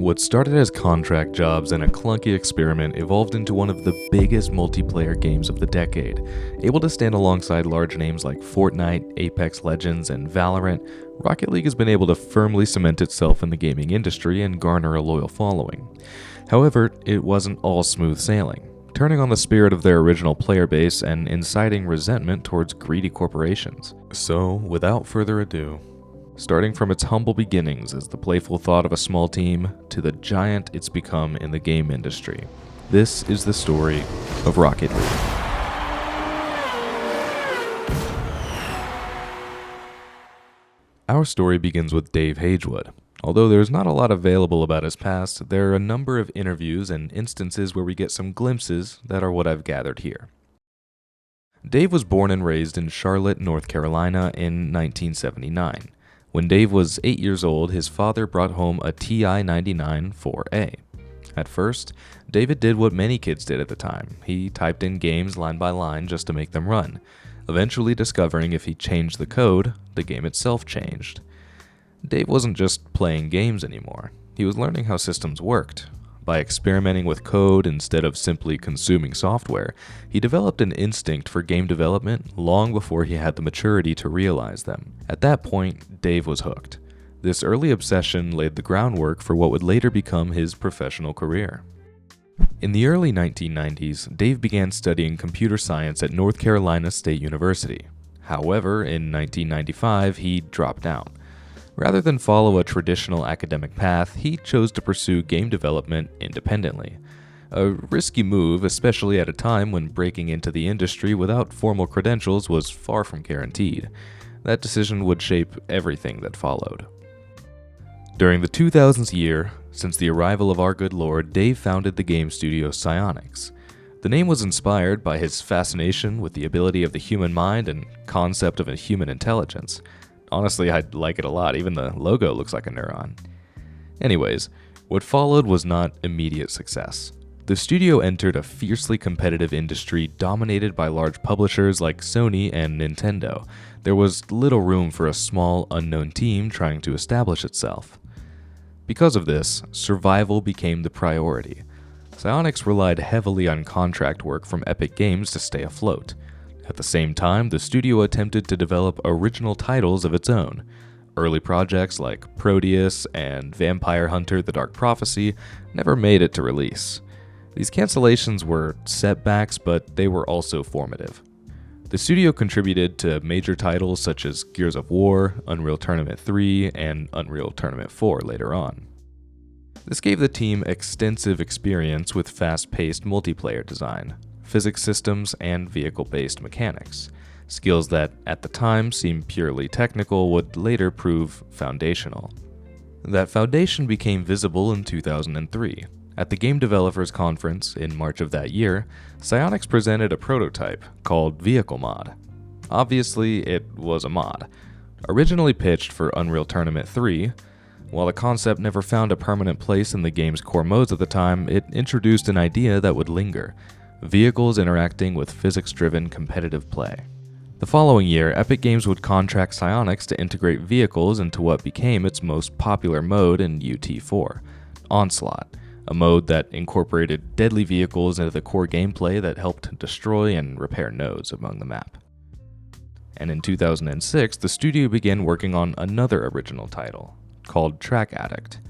What started as contract jobs and a clunky experiment evolved into one of the biggest multiplayer games of the decade. Able to stand alongside large names like Fortnite, Apex Legends, and Valorant, Rocket League has been able to firmly cement itself in the gaming industry and garner a loyal following. However, it wasn't all smooth sailing, turning on the spirit of their original player base and inciting resentment towards greedy corporations. So, without further ado, starting from its humble beginnings as the playful thought of a small team to the giant it's become in the game industry, this is the story of Rocket League. Our story begins with Dave Hagewood. Although there's not a lot available about his past, there are a number of interviews and instances where we get some glimpses that are what I've gathered here. Dave was born and raised in Charlotte, North Carolina in 1979. When Dave was 8 years old, his father brought home a TI-99 4A. At first, David did what many kids did at the time. He typed in games line by line just to make them run, eventually discovering if he changed the code, the game itself changed. Dave wasn't just playing games anymore. He was learning how systems worked. By experimenting with code instead of simply consuming software, he developed an instinct for game development long before he had the maturity to realize them. At that point, Dave was hooked. This early obsession laid the groundwork for what would later become his professional career. In the early 1990s, Dave began studying computer science at North Carolina State University. However, in 1995, he dropped out. Rather than follow a traditional academic path, he chose to pursue game development independently. A risky move, especially at a time when breaking into the industry without formal credentials was far from guaranteed. That decision would shape everything that followed. During the 2000s year, since the arrival of our good Lord, Dave founded the game studio psyonix. The name was inspired by his fascination with the ability of the human mind and concept of a human intelligence. Honestly, I like it a lot. Even the logo looks like a neuron. Anyways, what followed was not immediate success. The studio entered a fiercely competitive industry dominated by large publishers like Sony and Nintendo. There was little room for a small, unknown team trying to establish itself. Because of this, survival became the priority. Psyonix relied heavily on contract work from Epic Games to stay afloat. At the same time, the studio attempted to develop original titles of its own. Early projects like Proteus and Vampire Hunter: The Dark Prophecy never made it to release. These cancellations were setbacks, but they were also formative. The studio contributed to major titles such as Gears of War, Unreal Tournament 3, and Unreal Tournament 4 later on. This gave the team extensive experience with fast-paced multiplayer design, physics systems, and vehicle-based mechanics. Skills that, at the time, seemed purely technical would later prove foundational. That foundation became visible in 2003. At the Game Developers Conference in March of that year, psyonix presented a prototype called Vehicle Mod. Obviously, it was a mod. Originally pitched for Unreal Tournament 3, while the concept never found a permanent place in the game's core modes at the time, it introduced an idea that would linger: vehicles interacting with physics-driven competitive play. The following year, Epic Games would contract psyonix to integrate vehicles into what became its most popular mode in UT4, Onslaught, a mode that incorporated deadly vehicles into the core gameplay that helped destroy and repair nodes among the map. And in 2006, the studio began working on another original title, called Track Addict.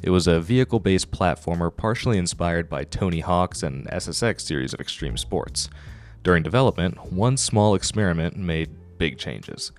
It was a vehicle-based platformer partially inspired by Tony Hawk's and SSX series of extreme sports. During development, one small experiment made big changes.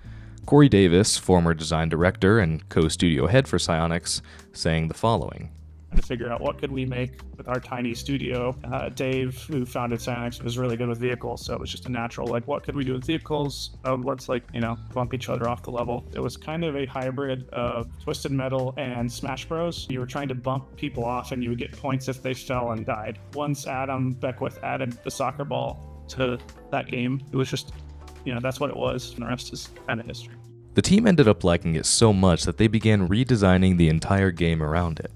Corey Davis, former design director and co-studio head for psyonix, saying the following: to figure out what could we make with our tiny studio. Dave, who founded psyonix, was really good with vehicles, so it was just a natural, what could we do with vehicles? Let's bump each other off the level. It was kind of a hybrid of Twisted Metal and Smash Bros. You were trying to bump people off and you would get points if they fell and died. Once Adam Beckwith added the soccer ball to that game, it was just, that's what it was, and the rest is kind of history. The team ended up liking it so much that they began redesigning the entire game around it.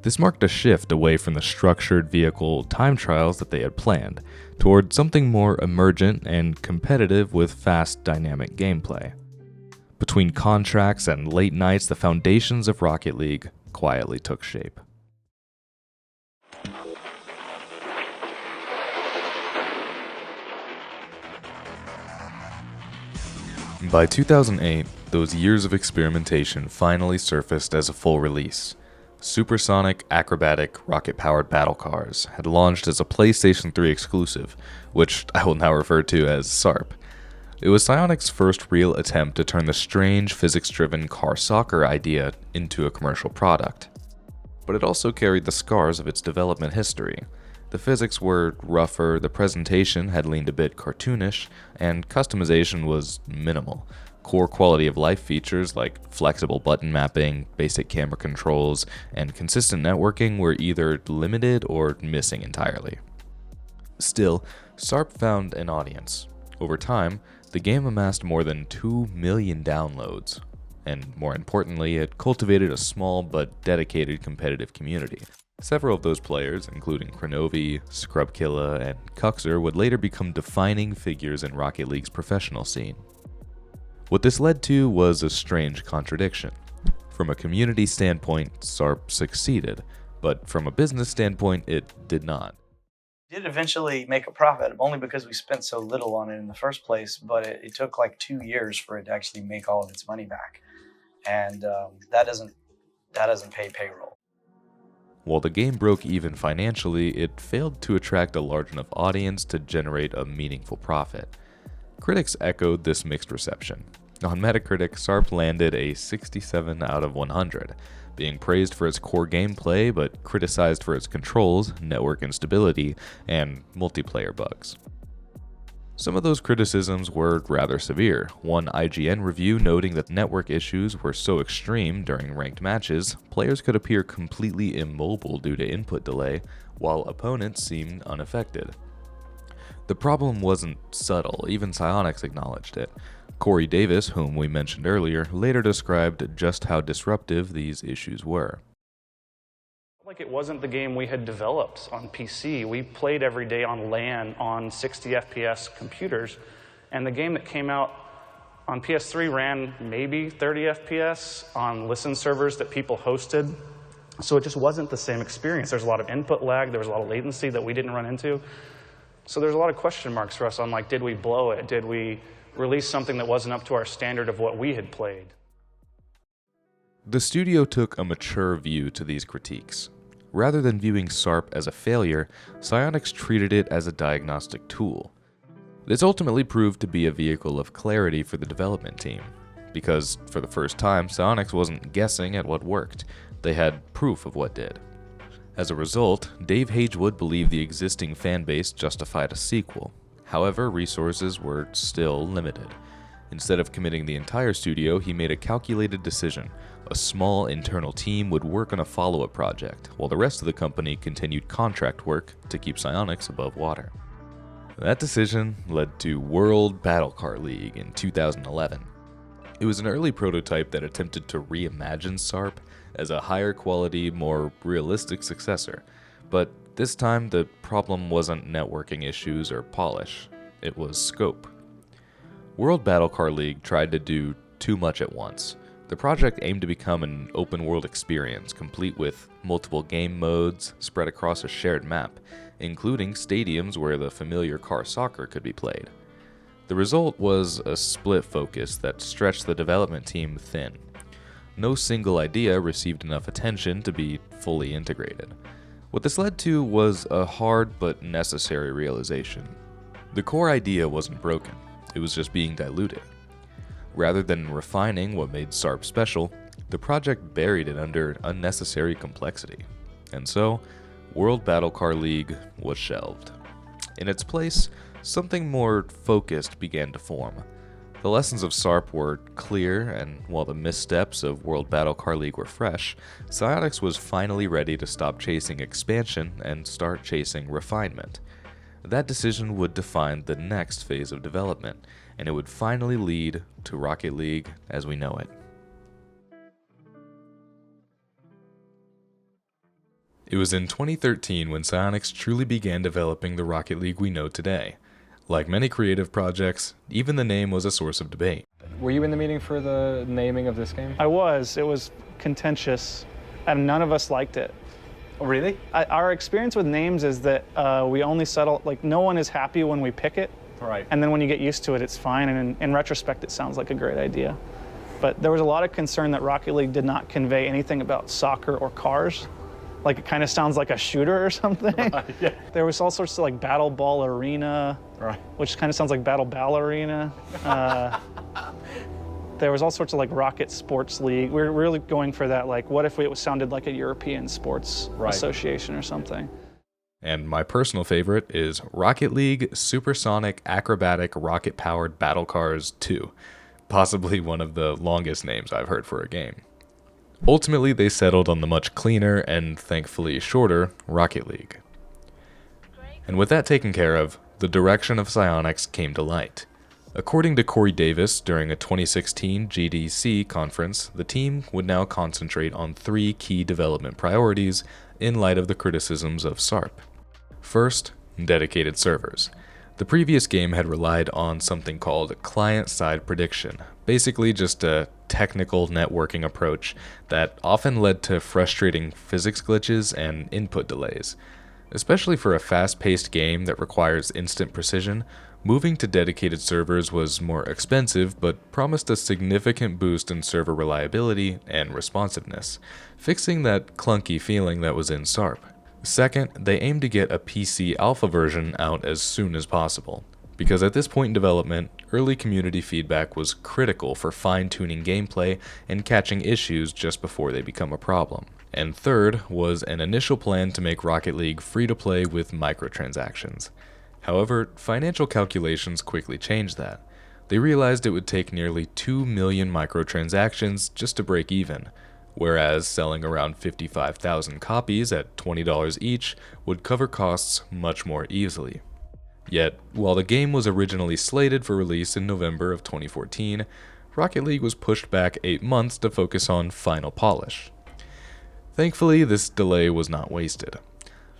This marked a shift away from the structured vehicle time trials that they had planned, toward something more emergent and competitive with fast, dynamic gameplay. Between contracts and late nights, the foundations of Rocket League quietly took shape. By 2008, those years of experimentation finally surfaced as a full release. Supersonic, acrobatic, rocket-powered battle cars had launched as a PlayStation 3 exclusive, which I will now refer to as Sarp. It was psyonix's first real attempt to turn the strange, physics-driven car soccer idea into a commercial product. But it also carried the scars of its development history. The physics were rougher, the presentation had leaned a bit cartoonish, and customization was minimal. Core quality of life features like flexible button mapping, basic camera controls, and consistent networking were either limited or missing entirely. Still, Sarp found an audience. Over time, the game amassed more than 2 million downloads, and more importantly, it cultivated a small but dedicated competitive community. Several of those players, including Kronovi, Scrubkilla, and Cuxer, would later become defining figures in Rocket League's professional scene. What this led to was a strange contradiction. From a community standpoint, Sarp succeeded, but from a business standpoint, it did not. We did eventually make a profit, only because we spent so little on it in the first place, but it took like 2 years for it to actually make all of its money back. And that doesn't pay payroll. While the game broke even financially, it failed to attract a large enough audience to generate a meaningful profit. Critics echoed this mixed reception. On Metacritic, Sarp landed a 67 out of 100, being praised for its core gameplay but criticized for its controls, network instability, and multiplayer bugs. Some of those criticisms were rather severe, one IGN review noting that network issues were so extreme during ranked matches, players could appear completely immobile due to input delay, while opponents seemed unaffected. The problem wasn't subtle, even psyonix acknowledged it. Corey Davis, whom we mentioned earlier, later described just how disruptive these issues were. Like it wasn't the game we had developed on PC. We played every day on LAN on 60 FPS computers, and the game that came out on PS3 ran maybe 30 FPS on listen servers that people hosted. So it just wasn't the same experience. There's a lot of input lag, there was a lot of latency that we didn't run into. So there's a lot of question marks for us on like, did we blow it? Did we release something that wasn't up to our standard of what we had played? The studio took a mature view to these critiques. Rather than viewing Sarp as a failure, psyonix treated it as a diagnostic tool. This ultimately proved to be a vehicle of clarity for the development team, because for the first time, psyonix wasn't guessing at what worked, they had proof of what did. As a result, Dave Hagewood believed the existing fanbase justified a sequel. However, resources were still limited. Instead of committing the entire studio, he made a calculated decision. A small internal team would work on a follow-up project, while the rest of the company continued contract work to keep psyonix above water. That decision led to World Battle Car League in 2011. It was an early prototype that attempted to reimagine Sarp as a higher quality, more realistic successor, but this time the problem wasn't networking issues or polish, it was scope. World Battle Car League tried to do too much at once. The project aimed to become an open-world experience, complete with multiple game modes spread across a shared map, including stadiums where the familiar car soccer could be played. The result was a split focus that stretched the development team thin. No single idea received enough attention to be fully integrated. What this led to was a hard but necessary realization. The core idea wasn't broken, it was just being diluted. Rather than refining what made Sarp special, the project buried it under unnecessary complexity. And so, World Battle Car League was shelved. In its place, something more focused began to form. The lessons of Sarp were clear, and while the missteps of World Battle Car League were fresh, psyonix was finally ready to stop chasing expansion and start chasing refinement. That decision would define the next phase of development, and it would finally lead to Rocket League as we know it. It was in 2013 when psyonix truly began developing the Rocket League we know today. Like many creative projects, even the name was a source of debate. Were you in the meeting for the naming of this game? I was. It was contentious, and none of us liked it. Oh, really? Our experience with names is that we only settle, like no one is happy when we pick it. Right. And then when you get used to it, it's fine. And in retrospect, it sounds like a great idea. But there was a lot of concern that Rocket League did not convey anything about soccer or cars. Like it kind of sounds like a shooter or something. Right, yeah. There was all sorts of like Battle Ball Arena, Right. which kind of sounds like Battle Ballerina. There was all sorts of like Rocket Sports League. We were really going for that, like, what if it sounded like a European sports association or something? And my personal favorite is Rocket League Supersonic Acrobatic Rocket-Powered Battle Cars 2. Possibly one of the longest names I've heard for a game. Ultimately, they settled on the much cleaner and thankfully shorter Rocket League. And with that taken care of, the direction of psyonix came to light. According to Corey Davis, during a 2016 GDC conference, the team would now concentrate on 3 key development priorities in light of the criticisms of Sarp. First, dedicated servers. The previous game had relied on something called client-side prediction, basically just a technical networking approach that often led to frustrating physics glitches and input delays. Especially for a fast-paced game that requires instant precision, moving to dedicated servers was more expensive but promised a significant boost in server reliability and responsiveness, fixing that clunky feeling that was in Sarp. Second, they aimed to get a PC alpha version out as soon as possible, because at this point in development, early community feedback was critical for fine-tuning gameplay and catching issues just before they become a problem. And third was an initial plan to make Rocket League free-to-play with microtransactions. However, financial calculations quickly changed that. They realized it would take nearly 2 million microtransactions just to break even, whereas selling around 55,000 copies at $20 each would cover costs much more easily. Yet, while the game was originally slated for release in November of 2014, Rocket League was pushed back 8 months to focus on final polish. Thankfully, this delay was not wasted.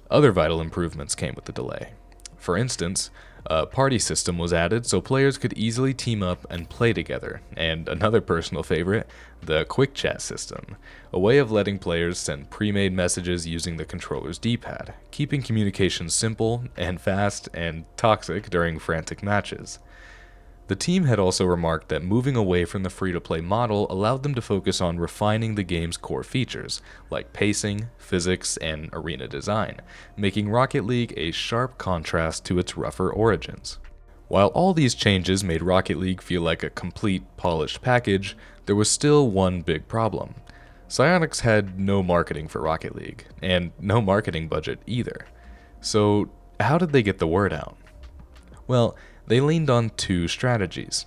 Other vital improvements came with the delay. For instance, a party system was added so players could easily team up and play together, and another personal favorite, the quick chat system, a way of letting players send pre-made messages using the controller's D-pad, keeping communication simple and fast and toxic during frantic matches. The team had also remarked that moving away from the free-to-play model allowed them to focus on refining the game's core features, like pacing, physics, and arena design, making Rocket League a sharp contrast to its rougher origins. While all these changes made Rocket League feel like a complete, polished package, there was still one big problem. Psyonix had no marketing for Rocket League, and no marketing budget either. So, how did they get the word out? Well, they leaned on 2 strategies.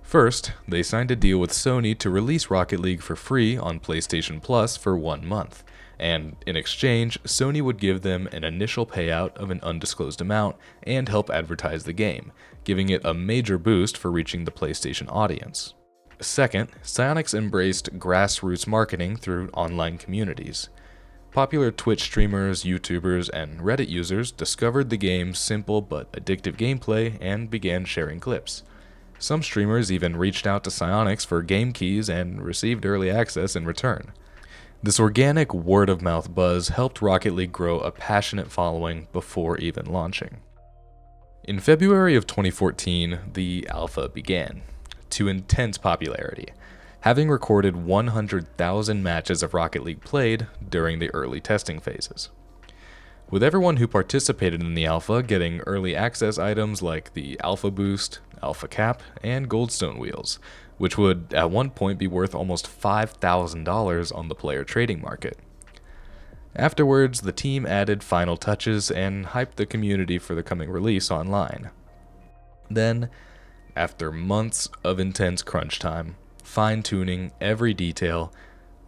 First, they signed a deal with Sony to release Rocket League for free on PlayStation Plus for 1 month, and in exchange, Sony would give them an initial payout of an undisclosed amount and help advertise the game, giving it a major boost for reaching the PlayStation audience. Second, psyonix embraced grassroots marketing through online communities. Popular Twitch streamers, YouTubers, and Reddit users discovered the game's simple but addictive gameplay and began sharing clips. Some streamers even reached out to psyonix for game keys and received early access in return. This organic word-of-mouth buzz helped Rocket League grow a passionate following before even launching. In February of 2014, the alpha began, to intense popularity, having recorded 100,000 matches of Rocket League played during the early testing phases. With everyone who participated in the alpha getting early access items like the Alpha Boost, Alpha Cap, and Goldstone wheels, which would at one point be worth almost $5,000 on the player trading market. Afterwards, the team added final touches and hyped the community for the coming release online. Then, after months of intense crunch time, fine-tuning every detail,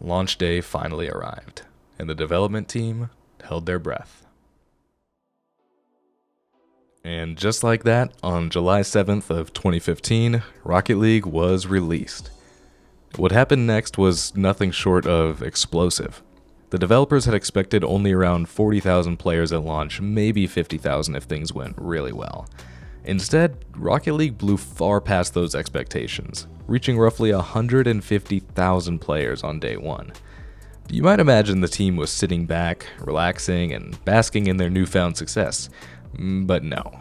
launch day finally arrived, and the development team held their breath. And just like that, on July 7th of 2015, Rocket League was released. What happened next was nothing short of explosive. The developers had expected only around 40,000 players at launch, maybe 50,000 if things went really well. Instead, Rocket League blew far past those expectations, reaching roughly 150,000 players on day 1. You might imagine the team was sitting back, relaxing, and basking in their newfound success. But no,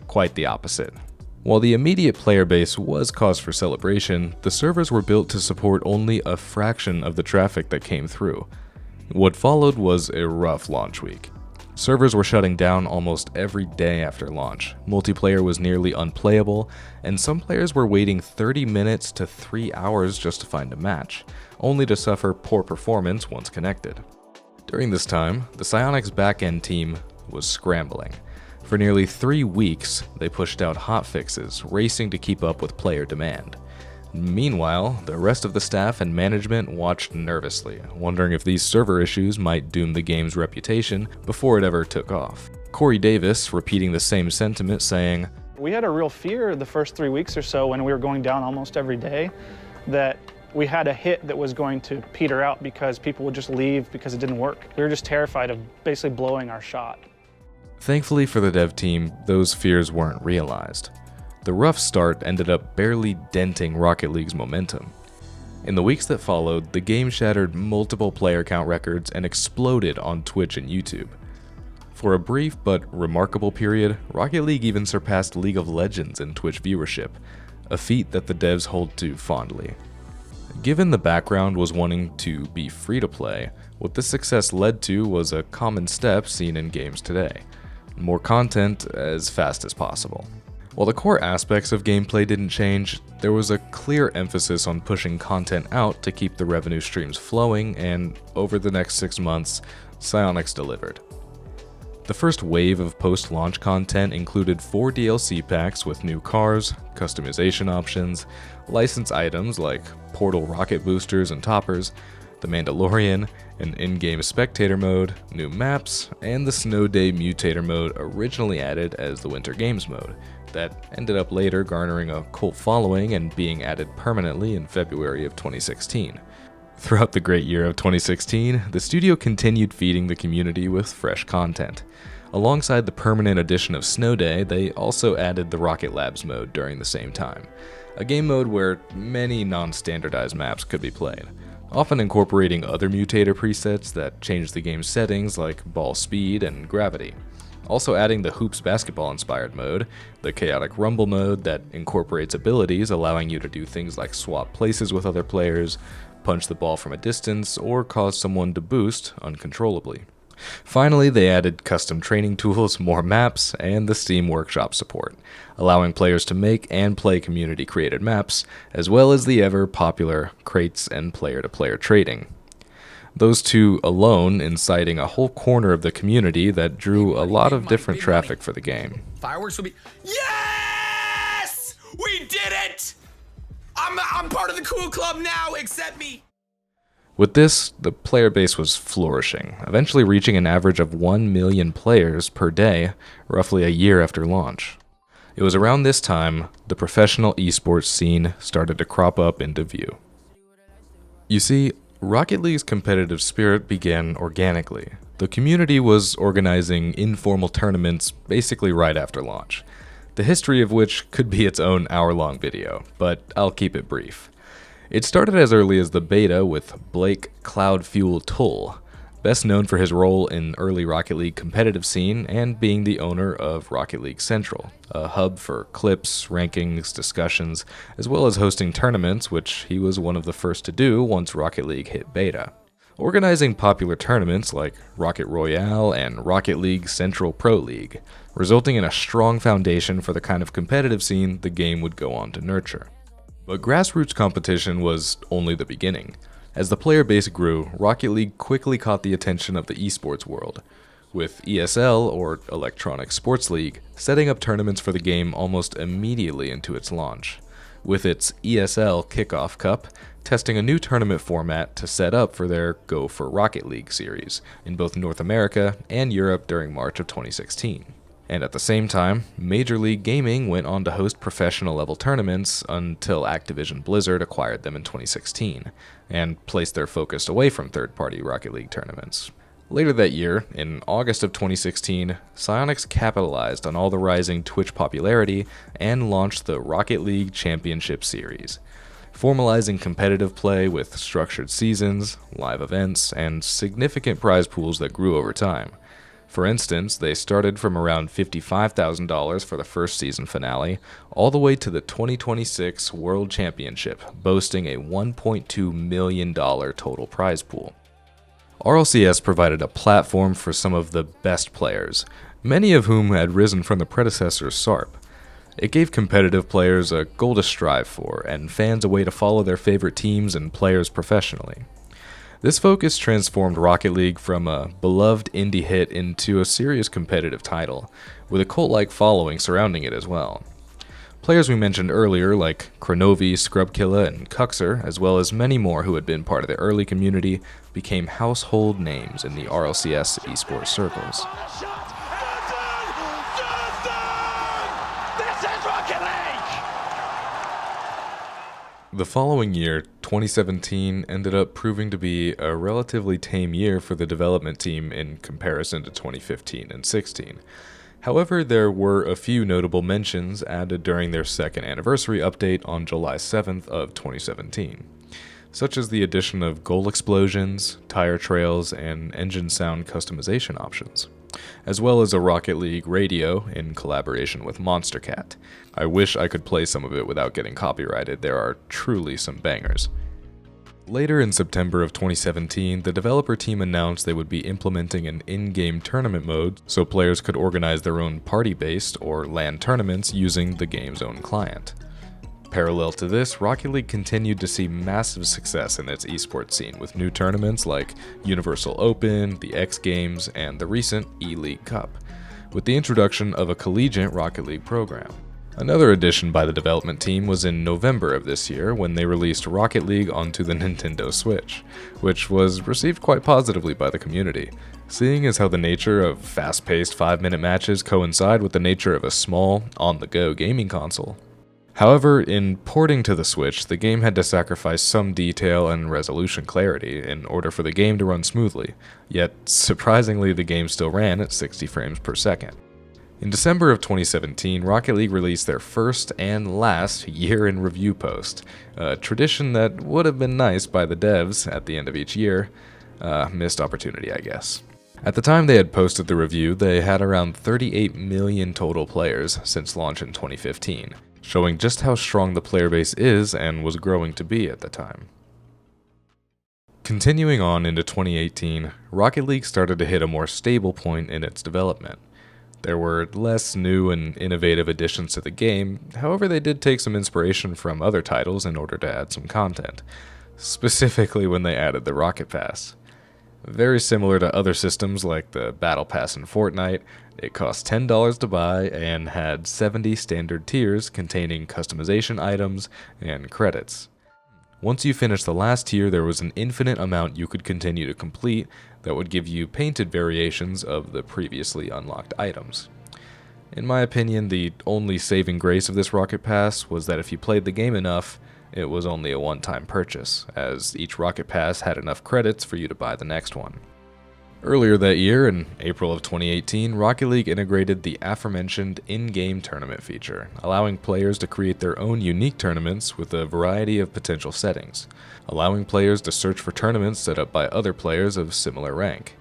quite the opposite. While the immediate player base was cause for celebration, the servers were built to support only a fraction of the traffic that came through. What followed was a rough launch week. Servers were shutting down almost every day after launch, multiplayer was nearly unplayable, and some players were waiting 30 minutes to 3 hours just to find a match, only to suffer poor performance once connected. During this time, the psyonix backend team was scrambling. For nearly 3 weeks, they pushed out hotfixes, racing to keep up with player demand. Meanwhile, the rest of the staff and management watched nervously, wondering if these server issues might doom the game's reputation before it ever took off. Corey Davis repeating the same sentiment, saying, We had a real fear the first 3 weeks or so when we were going down almost every day that we had a hit that was going to peter out because people would just leave because it didn't work. We were just terrified of basically blowing our shot. Thankfully for the dev team, those fears weren't realized. The rough start ended up barely denting Rocket League's momentum. In the weeks that followed, the game shattered multiple player count records and exploded on Twitch and YouTube. For a brief but remarkable period, Rocket League even surpassed League of Legends in Twitch viewership, a feat that the devs hold to fondly. Given the background was wanting to be free to play, what this success led to was a common step seen in games today: more content as fast as possible. While the core aspects of gameplay didn't change, there was a clear emphasis on pushing content out to keep the revenue streams flowing, and over the next 6 months, psyonix delivered. The first wave of post-launch content included 4 DLC packs with new cars, customization options, license items like portal rocket boosters and toppers, the Mandalorian, an in-game spectator mode, new maps, and the Snow Day Mutator mode originally added as the Winter Games mode, that ended up later garnering a cult following and being added permanently in February of 2016. Throughout the great year of 2016, the studio continued feeding the community with fresh content. Alongside the permanent addition of Snow Day, they also added the Rocket Labs mode during the same time, a game mode where many non-standardized maps could be played, often incorporating other mutator presets that change the game's settings like ball speed and gravity. Also adding the Hoops basketball-inspired mode, the Chaotic Rumble mode that incorporates abilities allowing you to do things like swap places with other players, punch the ball from a distance, or cause someone to boost uncontrollably. Finally, they added custom training tools, more maps, and the Steam Workshop support, allowing players to make and play community-created maps, as well as the ever-popular crates and player-to-player trading. Those two alone inciting a whole corner of the community that drew a lot of different traffic for the game. Fireworks will be... Yes! We did it! I'm part of the cool club now, accept me! With this, the player base was flourishing, eventually reaching an average of 1 million players per day, roughly a year after launch. It was around this time the professional esports scene started to crop up into view. You see, Rocket League's competitive spirit began organically. The community was organizing informal tournaments basically right after launch, the history of which could be its own hour-long video, but I'll keep it brief. It started as early as the beta with Blake Cloudfuel Tull, best known for his role in early Rocket League competitive scene and being the owner of Rocket League Central, a hub for clips, rankings, discussions, as well as hosting tournaments, which he was one of the first to do once Rocket League hit beta. Organizing popular tournaments like Rocket Royale and Rocket League Central Pro League, resulting in a strong foundation for the kind of competitive scene the game would go on to nurture. But grassroots competition was only the beginning. As the player base grew, Rocket League quickly caught the attention of the esports world, with ESL, or Electronic Sports League, setting up tournaments for the game almost immediately into its launch, with its ESL Kickoff Cup testing a new tournament format to set up for their Go for Rocket League series in both North America and Europe during March of 2016. And at the same time, Major League Gaming went on to host professional level tournaments until Activision Blizzard acquired them in 2016, and placed their focus away from third-party Rocket League tournaments. Later that year, in August of 2016, psyonix capitalized on all the rising Twitch popularity and launched the Rocket League Championship Series, formalizing competitive play with structured seasons, live events, and significant prize pools that grew over time. For instance, they started from around $55,000 for the first season finale, all the way to the 2026 World Championship, boasting a $1.2 million total prize pool. RLCS provided a platform for some of the best players, many of whom had risen from the predecessor Sarp. It gave competitive players a goal to strive for, and fans a way to follow their favorite teams and players professionally. This focus transformed Rocket League from a beloved indie hit into a serious competitive title, with a cult-like following surrounding it as well. Players we mentioned earlier, like Kronovi, Scrubkilla, and Cuxer, as well as many more who had been part of the early community, became household names in the RLCS esports circles. The following year, 2017, ended up proving to be a relatively tame year for the development team in comparison to 2015 and 16. However, there were a few notable mentions added during their second anniversary update on July 7th of 2017, such as the addition of goal explosions, tire trails, and engine sound customization options, as well as a Rocket League radio in collaboration with Monster Cat. I wish I could play some of it without getting copyrighted. There are truly some bangers. Later in September of 2017, the developer team announced they would be implementing an in-game tournament mode so players could organize their own party-based or LAN tournaments using the game's own client. Parallel to this, Rocket League continued to see massive success in its esports scene with new tournaments like Universal Open, the X Games, and the recent E-League Cup, with the introduction of a collegiate Rocket League program. Another addition by the development team was in November of this year when they released Rocket League onto the Nintendo Switch, which was received quite positively by the community, seeing as how the nature of fast-paced 5-minute matches coincide with the nature of a small, on-the-go gaming console. However, in porting to the Switch, the game had to sacrifice some detail and resolution clarity in order for the game to run smoothly, yet surprisingly the game still ran at 60 frames per second. In December of 2017, Rocket League released their first and last year in review post, a tradition that would have been nice by the devs at the end of each year. Missed opportunity, I guess. At the time they had posted the review, they had around 38 million total players since launch in 2015, showing just how strong the player base is and was growing to be at the time. Continuing on into 2018, Rocket League started to hit a more stable point in its development. There were less new and innovative additions to the game, however they did take some inspiration from other titles in order to add some content, specifically when they added the Rocket Pass. Very similar to other systems like the Battle Pass in Fortnite, it cost $10 to buy and had 70 standard tiers containing customization items and credits. Once you finished the last tier, there was an infinite amount you could continue to complete that would give you painted variations of the previously unlocked items. In my opinion, the only saving grace of this Rocket Pass was that if you played the game enough, it was only a one-time purchase, as each Rocket Pass had enough credits for you to buy the next one. Earlier that year, in April of 2018, Rocket League integrated the aforementioned in-game tournament feature, allowing players to create their own unique tournaments with a variety of potential settings, allowing players to search for tournaments set up by other players of similar rank.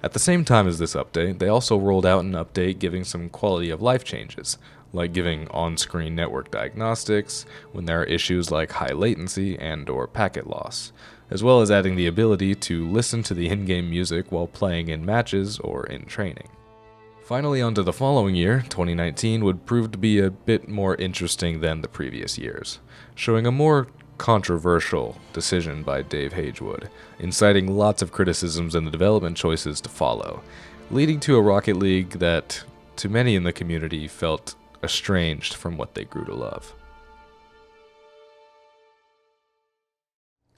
At the same time as this update, they also rolled out an update giving some quality of life changes, like giving on-screen network diagnostics when there are issues like high latency and/or packet loss, as well as adding the ability to listen to the in-game music while playing in matches or in training. Finally, onto the following year, 2019 would prove to be a bit more interesting than the previous years, showing a more controversial decision by Dave Hagewood, inciting lots of criticisms and the development choices to follow, leading to a Rocket League that, to many in the community, felt estranged from what they grew to love.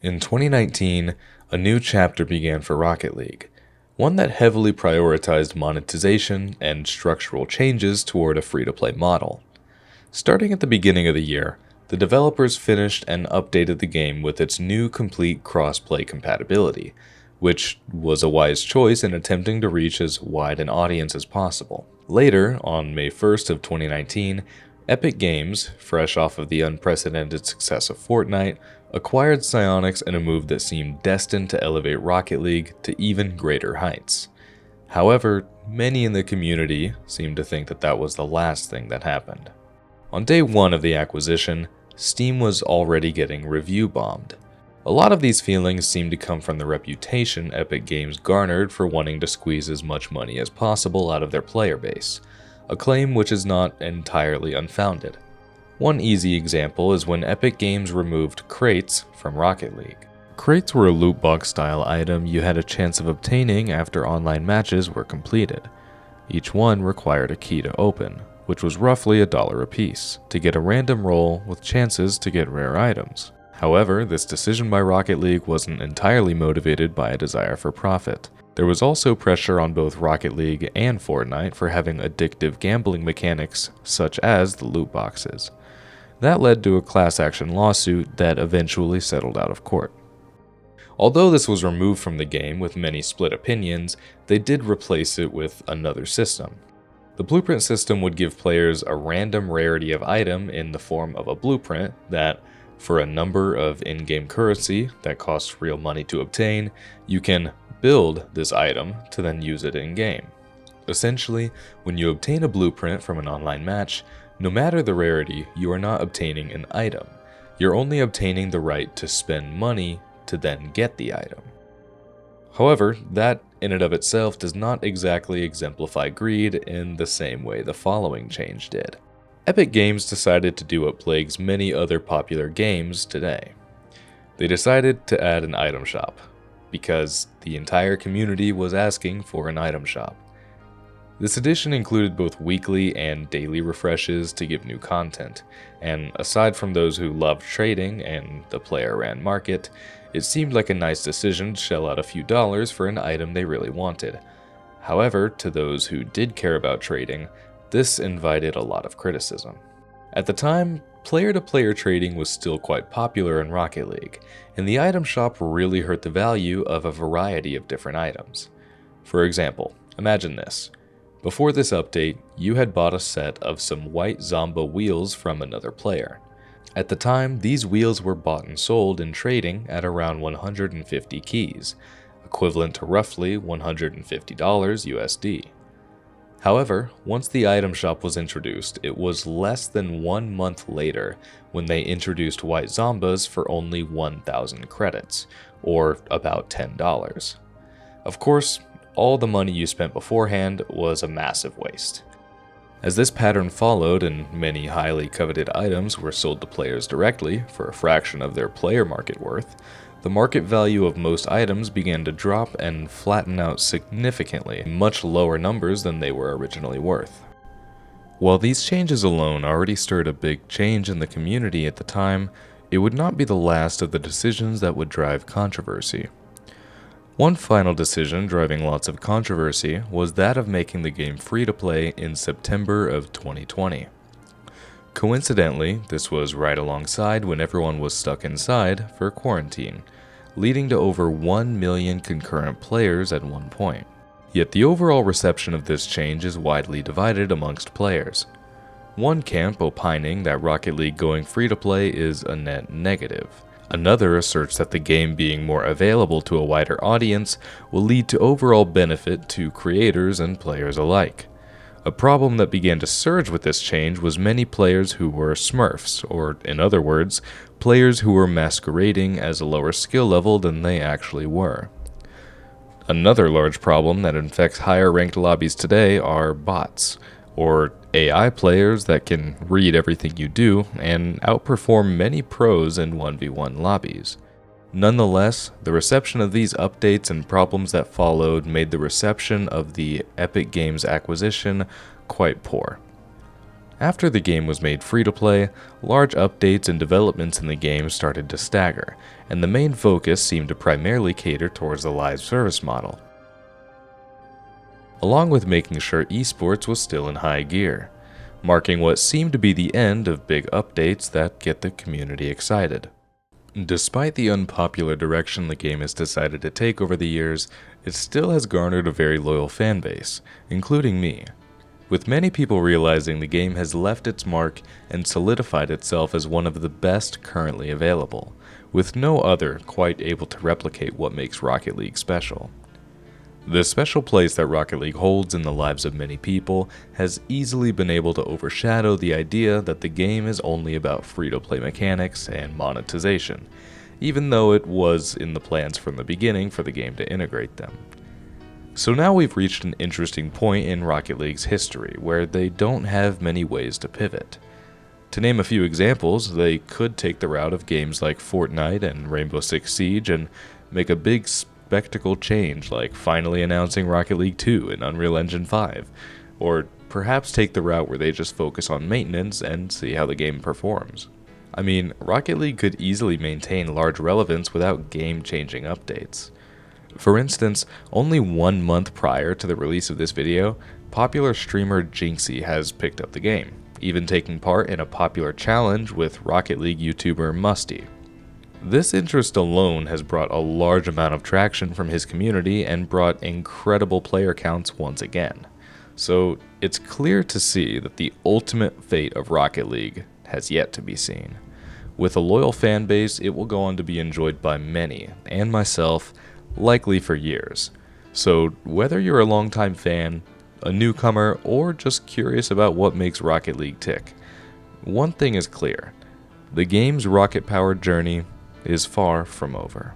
In 2019, a new chapter began for Rocket League, one that heavily prioritized monetization and structural changes toward a free-to-play model. Starting at the beginning of the year, the developers finished and updated the game with its new complete cross-play compatibility, which was a wise choice in attempting to reach as wide an audience as possible. Later, on May 1st of 2019, Epic Games, fresh off of the unprecedented success of Fortnite, acquired psyonix in a move that seemed destined to elevate Rocket League to even greater heights. However, many in the community seem to think that that was the last thing that happened. On day one of the acquisition, Steam was already getting review bombed. A lot of these feelings seem to come from the reputation Epic Games garnered for wanting to squeeze as much money as possible out of their player base, a claim which is not entirely unfounded. One easy example is when Epic Games removed crates from Rocket League. Crates were a loot box style item you had a chance of obtaining after online matches were completed. Each one required a key to open, which was roughly $1 a piece, to get a random roll with chances to get rare items. However, this decision by Rocket League wasn't entirely motivated by a desire for profit. There was also pressure on both Rocket League and Fortnite for having addictive gambling mechanics, such as the loot boxes. That led to a class action lawsuit that eventually settled out of court. Although this was removed from the game with many split opinions, they did replace it with another system. The blueprint system would give players a random rarity of item in the form of a blueprint that, for a number of in-game currency that costs real money to obtain, you can build this item to then use it in-game. Essentially, when you obtain a blueprint from an online match, no matter the rarity, you are not obtaining an item. You're only obtaining the right to spend money to then get the item. However, that in and of itself does not exactly exemplify greed in the same way the following change did. Epic Games decided to do what plagues many other popular games today. They decided to add an item shop, because the entire community was asking for an item shop. This edition included both weekly and daily refreshes to give new content, and aside from those who loved trading and the player-ran market, it seemed like a nice decision to shell out a few dollars for an item they really wanted. However, to those who did care about trading, this invited a lot of criticism. At the time, player-to-player trading was still quite popular in Rocket League, and the item shop really hurt the value of a variety of different items. For example, imagine this. Before this update, you had bought a set of some white Zomba wheels from another player. At the time, these wheels were bought and sold in trading at around 150 keys, equivalent to roughly $150 USD. However, once the item shop was introduced, it was less than 1 month later when they introduced white Zombas for only 1,000 credits, or about $10. Of course, all the money you spent beforehand was a massive waste. As this pattern followed and many highly coveted items were sold to players directly for a fraction of their player market worth, the market value of most items began to drop and flatten out significantly, much lower numbers than they were originally worth. While these changes alone already stirred a big change in the community at the time, it would not be the last of the decisions that would drive controversy. One final decision driving lots of controversy was that of making the game free to play in September of 2020. Coincidentally, this was right alongside when everyone was stuck inside for quarantine, leading to over 1 million concurrent players at one point. Yet the overall reception of this change is widely divided amongst players. One camp opining that Rocket League going free to play is a net negative. Another asserts that the game being more available to a wider audience will lead to overall benefit to creators and players alike. A problem that began to surge with this change was many players who were smurfs, or in other words, players who were masquerading as a lower skill level than they actually were. Another large problem that infects higher ranked lobbies today are bots, or AI players that can read everything you do and outperform many pros in 1v1 lobbies. Nonetheless, the reception of these updates and problems that followed made the reception of the Epic Games acquisition quite poor. After the game was made free to play, large updates and developments in the game started to stagger, and the main focus seemed to primarily cater towards the live service model, along with making sure esports was still in high gear, marking what seemed to be the end of big updates that get the community excited. Despite the unpopular direction the game has decided to take over the years, it still has garnered a very loyal fan base, including me, with many people realizing the game has left its mark and solidified itself as one of the best currently available, with no other quite able to replicate what makes Rocket League special. The special place that Rocket League holds in the lives of many people has easily been able to overshadow the idea that the game is only about free-to-play mechanics and monetization, even though it was in the plans from the beginning for the game to integrate them. So now we've reached an interesting point in Rocket League's history where they don't have many ways to pivot. To name a few examples, they could take the route of games like Fortnite and Rainbow Six Siege and make a big spectacle change like finally announcing Rocket League 2 in Unreal Engine 5, or perhaps take the route where they just focus on maintenance and see how the game performs. I mean, Rocket League could easily maintain large relevance without game-changing updates. For instance, only 1 month prior to the release of this video, popular streamer Jinxie has picked up the game, even taking part in a popular challenge with Rocket League YouTuber Musty. This interest alone has brought a large amount of traction from his community and brought incredible player counts once again. So it's clear to see that the ultimate fate of Rocket League has yet to be seen. With a loyal fan base, it will go on to be enjoyed by many, and myself, likely for years. So whether you're a longtime fan, a newcomer, or just curious about what makes Rocket League tick, one thing is clear: the game's rocket-powered journey is far from over.